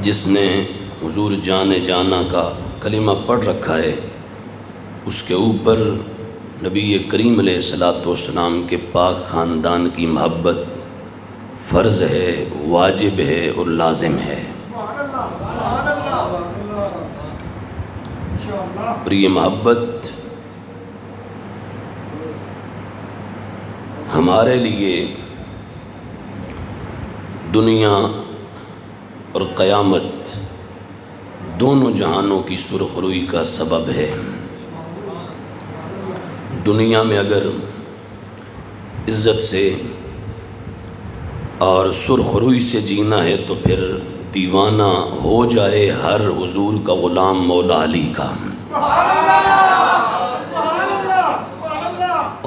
جس نے حضور جان جانا کا کلمہ پڑھ رکھا ہے اس کے اوپر نبی کریم علیہ الصلوۃ والسلام کے پاک خاندان کی محبت فرض ہے، واجب ہے اور لازم ہے۔ اور یہ محبت ہمارے لیے دنیا اور قیامت دونوں جہانوں کی سرخ روئی کا سبب ہے۔ دنیا میں اگر عزت سے اور سرخ روئی سے جینا ہے تو پھر دیوانہ ہو جائے ہر حضور کا غلام مولا علی کا،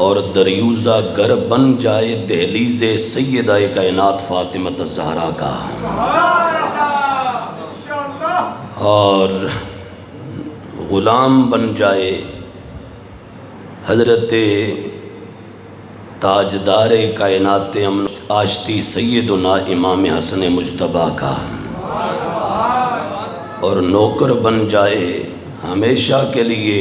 اور دریوزہ گر بن جائے دہلیز سیدہ کائنات فاطمہ الزہرا کا، اور غلام بن جائے حضرت تاجدار کائنات آشتی سیدنا امام حسن مجتبیٰ کا، اور نوکر بن جائے ہمیشہ کے لیے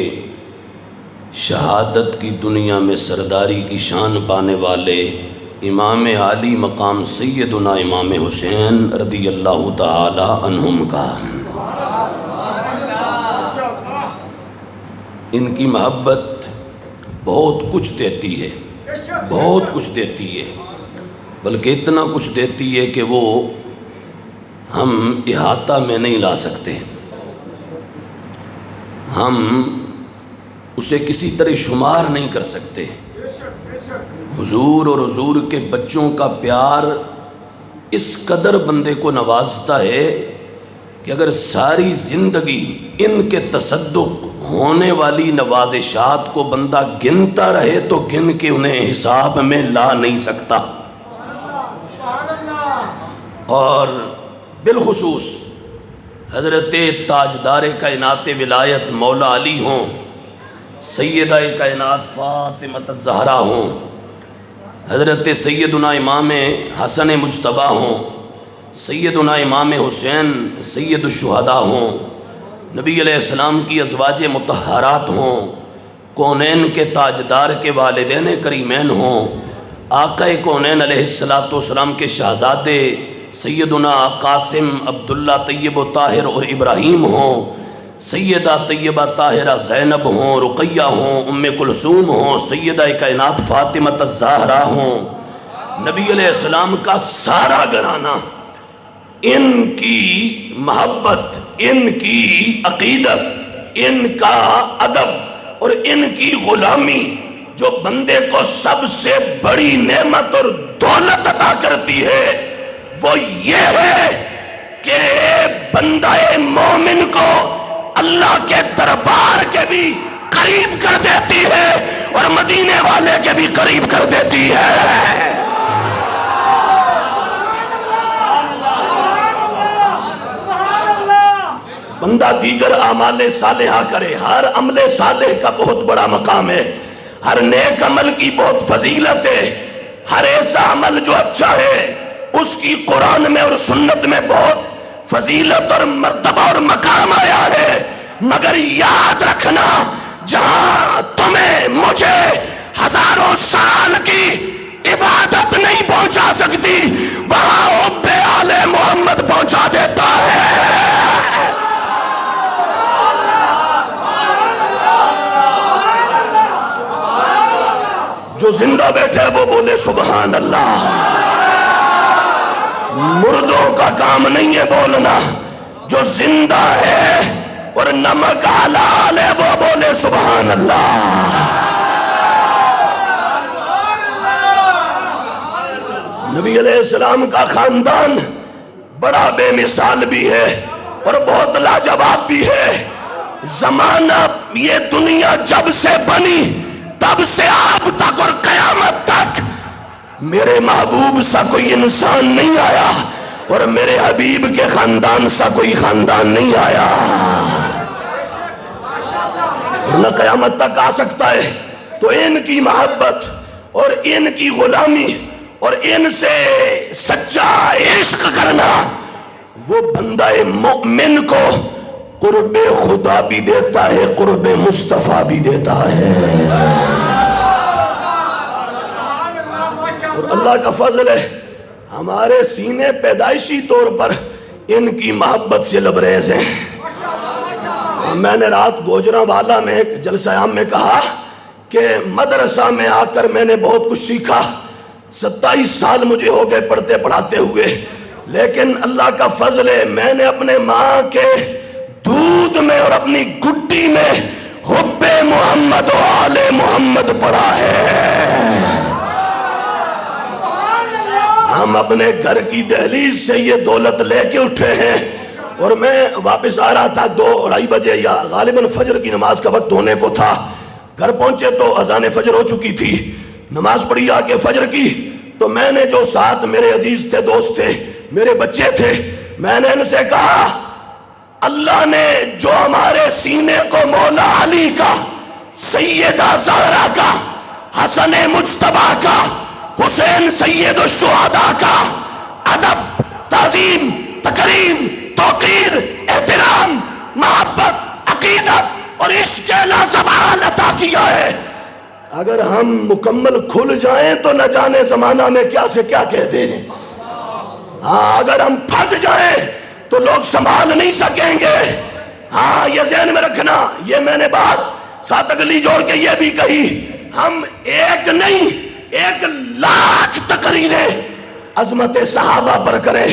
شہادت کی دنیا میں سرداری کی شان پانے والے امام عالی مقام سیدنا امام حسین رضی اللہ تعالی عنہم کا۔ ان کی محبت بہت کچھ دیتی ہے، بہت کچھ دیتی ہے، بلکہ اتنا کچھ دیتی ہے کہ وہ ہم احاطہ میں نہیں لا سکتے، ہم اسے کسی طرح شمار نہیں کر سکتے۔ حضور اور حضور کے بچوں کا پیار اس قدر بندے کو نوازتا ہے کہ اگر ساری زندگی ان کے تصدق ہونے والی نوازشات کو بندہ گنتا رہے تو گن کے انہیں حساب میں لا نہیں سکتا۔ اور بالخصوص حضرت تاجدار کائنات ولایت مولا علی ہوں، سیدہ کائنات فاطمہ الزہرا ہوں، حضرت سیدنا امام حسن مجتبیٰ ہوں، سیدنا امام حسین سید الشہداء ہوں، نبی علیہ السلام کی ازواج مطہرات ہوں، کونین کے تاجدار کے والدین کریمین ہوں، آقا کونین علیہ السلام کے شہزادے سیدنا قاسم عبداللہ طیب و طاہر اور ابراہیم ہوں، سیدہ طیبہ طاہرہ زینب ہوں، رقیہ ہوں، ام کلثوم ہوں، سیدہ کائنات فاطمہ الزہرا ہوں، نبی علیہ السلام کا سارا گھرانہ، ان کی محبت، ان کی عقیدت، ان کا ادب اور ان کی غلامی جو بندے کو سب سے بڑی نعمت اور دولت عطا کرتی ہے وہ یہ ہے کہ بندہ مومن کو اللہ کے دربار کے بھی قریب کر دیتی ہے اور مدینے والے کے بھی قریب کر دیتی ہے۔ بندہ دیگر اعمال صالحہ کرے، ہر عمل صالح کا بہت بڑا مقام ہے، ہر نیک عمل کی بہت فضیلت ہے، ہر ایسا عمل جو اچھا ہے اس کی قرآن میں اور سنت میں بہت فضیلت اور مرتبہ اور مقام آیا ہے، مگر یاد رکھنا جہاں تمہیں مجھے ہزاروں سال کی عبادت نہیں پہنچا سکتی وہاں حب آل محمد پہنچا دیتا ہے۔ جو زندہ بیٹھے وہ بولے سبحان اللہ۔ مردوں کا کام نہیں ہے بولنا، جو زندہ ہے اور نمک حلال ہے وہ بولے سبحان اللہ۔ نبی علیہ السلام کا خاندان بڑا بے مثال بھی ہے اور بہت لاجواب بھی ہے۔ زمانہ یہ دنیا جب سے بنی تب سے آپ تک اور قیامت تک میرے محبوب سا کوئی انسان نہیں آیا اور میرے حبیب کے خاندان سا کوئی خاندان نہیں آیا، ورنہ قیامت تک آ سکتا ہے۔ تو ان کی محبت اور ان کی غلامی اور ان سے سچا عشق کرنا وہ بندہ مومن کو قرب خدا بھی دیتا ہے، قرب مصطفیٰ بھی دیتا ہے۔ اور اللہ کا فضل ہے، ہمارے سینے پیدائشی طور پر ان کی محبت سے لبریز ہیں۔ میں نے رات گوجرانوالا میں ایک جلسہ عام میں کہا کہ مدرسہ میں آ کر میں نے بہت کچھ سیکھا، 27 سال مجھے ہو گئے پڑھتے پڑھاتے ہوئے، لیکن اللہ کا فضل ہے میں نے اپنے ماں کے دودھ میں اور اپنی گڈی میں حب محمد و آل محمد پڑھا ہے۔ ہم اپنے گھر کی دہلیز سے یہ دولت لے کے اٹھے ہیں، اور میں واپس آ رہا تھا 2-2:30 بجے، یا غالباً فجر کی نماز کا وقت ہونے کو تھا۔ گھر پہنچے تو اذان فجر ہو چکی تھی، نماز پڑھی آ کے فجر کی، تو میں نے جو ساتھ میرے عزیز تھے، دوست تھے، میرے بچے تھے، میں نے ان سے کہا اللہ نے جو ہمارے سینے کو مولا علی کا، سیدہ زہرا کا، حسن مجتبیٰ کا، حسین سید الشہداء کا ادب، تعظیم، تکریم، توقیر، احترام، محبت، عقیدت اور عشق لازوال عطا کیا ہے، اگر ہم مکمل کھل جائیں تو نہ جانے زمانہ میں کیا سے کیا کہتے ہیں۔ ہاں اگر ہم پھٹ جائیں تو لوگ سنبھال نہیں سکیں گے۔ ہاں یہ ذہن میں رکھنا، یہ میں نے بات ساتھ اگلی جوڑ کے یہ بھی کہی، ہم ایک نہیں 1,00,000 تقریریں عظمت صحابہ پر کریں،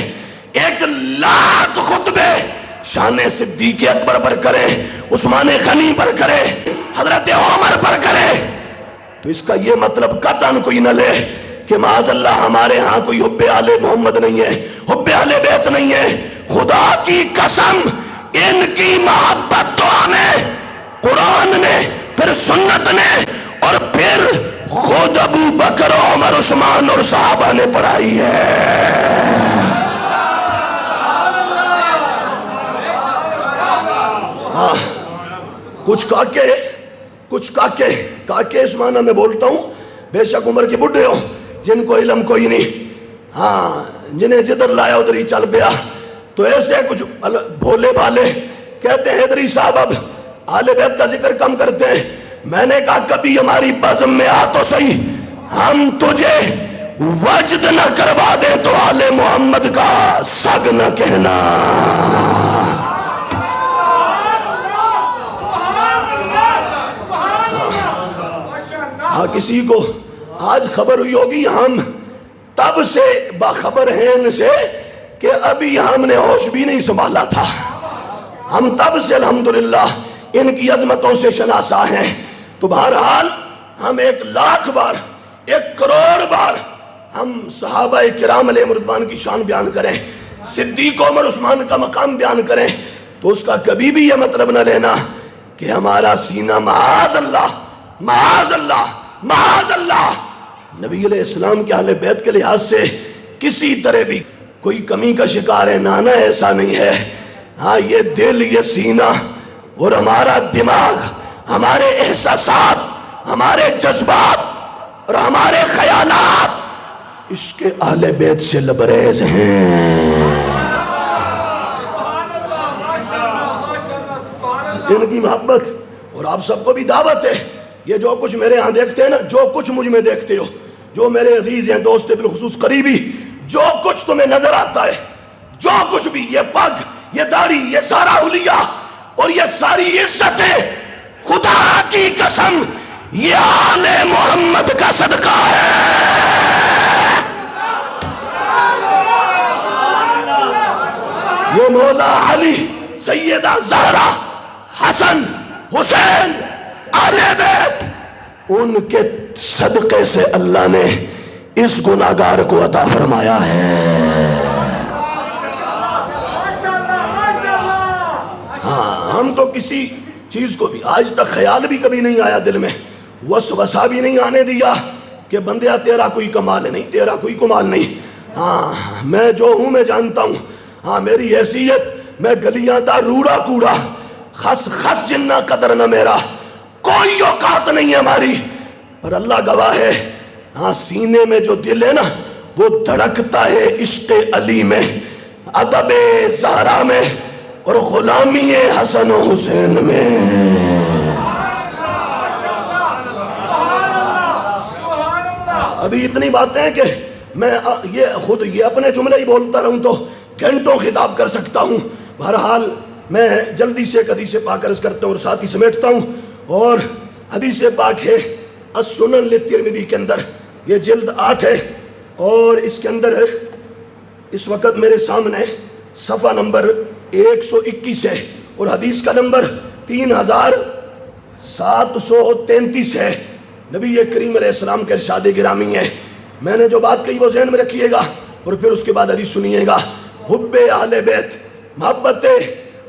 1,00,000 خطبے شان صدیق اکبر پر کریں، عثمان غنی پر کریں، حضرت عمر پر کریں، تو اس کا یہ مطلب قطعاً کوئی نہ لے کہ معاذ اللہ ہمارے ہاں کوئی حب آل محمد نہیں ہے، حب اہل بیت نہیں ہے۔ خدا کی قسم ان کی محبت تو ہمیں قرآن نے، پھر سنت نے، اور پھر خود ابو بکر، عمر، عثمان اور صحابہ نے پڑھائی ہے۔ ہاں کچھ کاکے اس معنی میں بولتا ہوں، بے شک عمر کے بڈھے ہو جن کو علم کوئی نہیں، ہاں جنہیں جدھر لایا ادھر ہی چل پیا، تو ایسے کچھ بھولے بھالے کہتے ہیں حیدری صاحب اب آل بیت کا ذکر کم کرتے ہیں۔ میں نے کہا کبھی ہماری بزم میں آ تو صحیح، ہم تجھے وجد نہ کروا دیں تو آل محمد کا سگ نہ کہنا۔ ہاں کسی کو آج خبر ہوئی ہوگی، ہم تب سے باخبر ہیں ان سے کہ ابھی ہم نے ہوش بھی نہیں سنبھالا تھا، ہم تب سے الحمدللہ ان کی عظمتوں سے شناسا ہیں۔ تو بہرحال ہم 1,00,000 بار، 1,000,000,000 بار ہم صحابہ کرام علیہ رضوان کی شان بیان کریں، صدیق، عمر، عثمان کا مقام بیان کریں، تو اس کا کبھی بھی یہ مطلب نہ لینا کہ ہمارا سینہ معاذ اللہ، معاذ اللہ، معاذ اللہ نبی علیہ السلام کے اہل بیت کے لحاظ سے کسی طرح بھی کوئی کمی کا شکار ہے، نانا ایسا نہیں ہے۔ ہاں یہ دل، یہ سینہ اور ہمارا دماغ، ہمارے احساسات، ہمارے جذبات اور ہمارے خیالات عشق اہل بیت سے لبریز ہیں۔ ان کی محبت، اور آپ سب کو بھی دعوت ہے، یہ جو کچھ میرے ہاں دیکھتے ہیں نا، جو کچھ مجھ میں دیکھتے ہو، جو میرے عزیز ہیں، دوست ہیں، بالخصوص قریبی، جو کچھ تمہیں نظر آتا ہے، جو کچھ بھی، یہ پگ، یہ داڑھی، یہ سارا حلیہ اور یہ ساری عزتیں، خدا کی قسم یہ آل محمد کا صدقہ ہے۔ یہ مولا علی، سیدہ زہرا، حسن، حسین، اہل بیت، ان کے صدقے سے اللہ نے اس گناہگار کو عطا فرمایا ہے۔ ہاں ہم تو کسی چیز کو بھی آج تک خیال بھی کبھی نہیں آیا دل میں، وسوسہ بھی نہیں آنے دیا کہ بندیا تیرا کوئی کمال نہیں، تیرا کوئی کمال نہیں۔ ہاں میں جو ہوں میں جانتا ہوں، ہاں میری حیثیت، میں گلیاں دا روڑا کوڑا، خس جنہ قدر نہ میرا، کوئی اوقات نہیں ہے ہماری، پر اللہ گواہ ہے، ہاں سینے میں جو دل ہے نا وہ دھڑکتا ہے عشق علی میں، ادب زہرا میں اور غلامی حسن و حسین میں۔ ابھی اتنی باتیں ہیں کہ میں یہ اپنے جملے ہی بولتا رہوں تو گھنٹوں خطاب کر سکتا ہوں۔ بہرحال میں جلدی سے ایک حدیث پاک عرض کرتا ہوں اور ساتھ ہی سمیٹتا ہوں، اور حدیث پاک ہے السنن للترمذی کے اندر، یہ جلد 8 ہے، اور اس کے اندر اس وقت میرے سامنے صفحہ نمبر 121 ہے اور حدیث کا نمبر 3733 ہے۔ نبی کریم علیہ السلام کے ارشاد گرامی ہے، میں نے جو بات کہی وہ ذہن میں رکھیے گا اور پھر اس کے بعد حدیث سنیے گا۔ حب اہل بیت، محبت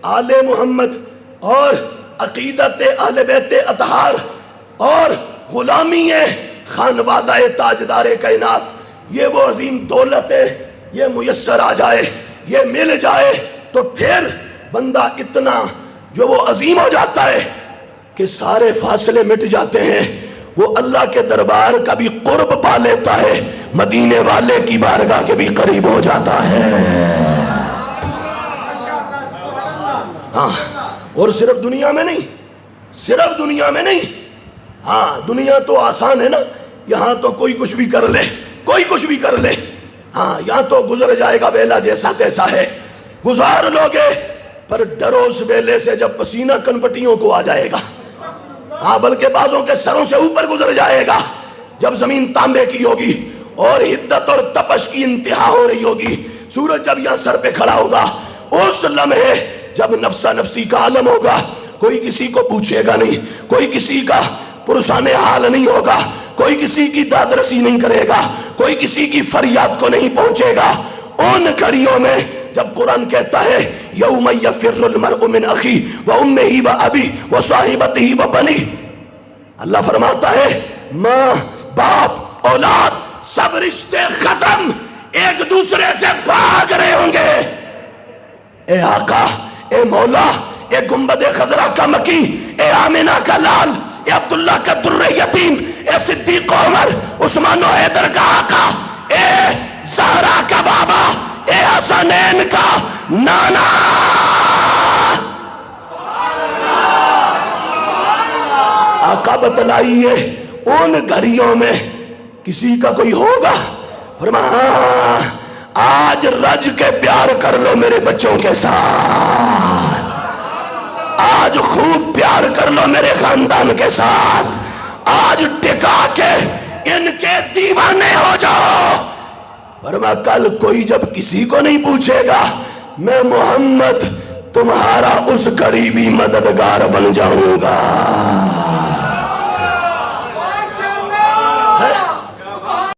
آل محمد اور عقیدت اہل بیت اطہار اور غلامی خانوادہ تاجدار کائنات، یہ وہ عظیم دولت ہے، یہ میسر آ جائے، یہ مل جائے تو پھر بندہ اتنا جو وہ عظیم ہو جاتا ہے کہ سارے فاصلے مٹ جاتے ہیں، وہ اللہ کے دربار کا بھی قرب پا لیتا ہے، مدینے والے کی بارگاہ کے بھی قریب ہو جاتا ہے۔ ہاں، اور صرف دنیا میں نہیں، صرف دنیا میں نہیں، ہاں دنیا تو آسان ہے نا، یہاں تو کوئی کچھ بھی کر لے، کوئی کچھ بھی کر لے، ہاں یہاں تو گزر جائے گا ویلا جیسا تیسا ہے، گزار لوگے، پر ڈرو اس ویلے سے جب پسینہ کنپٹیوں کو آ جائے گا، ہاں بلکہ بعضوں کے سروں سے اوپر گزر جائے گا، جب زمین تانبے کی ہوگی اور حدت اور تپش کی انتہا ہو رہی ہوگی، سورج جب یہاں سر پہ کھڑا ہوگا، اس لمحے جب نفسا نفسی کا عالم ہوگا، کوئی کسی کو پوچھے گا نہیں، کوئی کسی کا پرسان حال نہیں ہوگا، کوئی کسی کی داد رسی نہیں کرے گا، کوئی کسی کی فریاد کو نہیں پہنچے گا۔ ان گھڑیوں میں جب قرآن کہتا ہے یوم یفر المرء من اخی و امہ و ابی و صاحبتہ و بنی، اللہ فرماتا ہے ماں باپ اولاد سب رشتے ختم، ایک دوسرے سے بھاگ رہے ہوں گے۔ اے آقا، اے مولا، اے گنبد خضرا کا مکی، اے آمنہ کا لال، اے عبداللہ کا در یتیم، اے صدیق و عمر، عثمان و حیدر کا آقا، اے زہرا کا بابا، اے حسنین کا نانا، آقا بتلائیے ان گھڑیوں میں کسی کا کوئی ہوگا؟ فرمایا آج رج کے پیار کر لو میرے بچوں کے ساتھ، آج خوب پیار کر لو میرے خاندان کے ساتھ، آج ٹکا کے ان کے دیوانے ہو جاؤ۔ فرمایا کل کوئی جب کسی کو نہیں پوچھے گا، میں محمد تمہارا اس گھڑی بھی مددگار بن جاؤں گا۔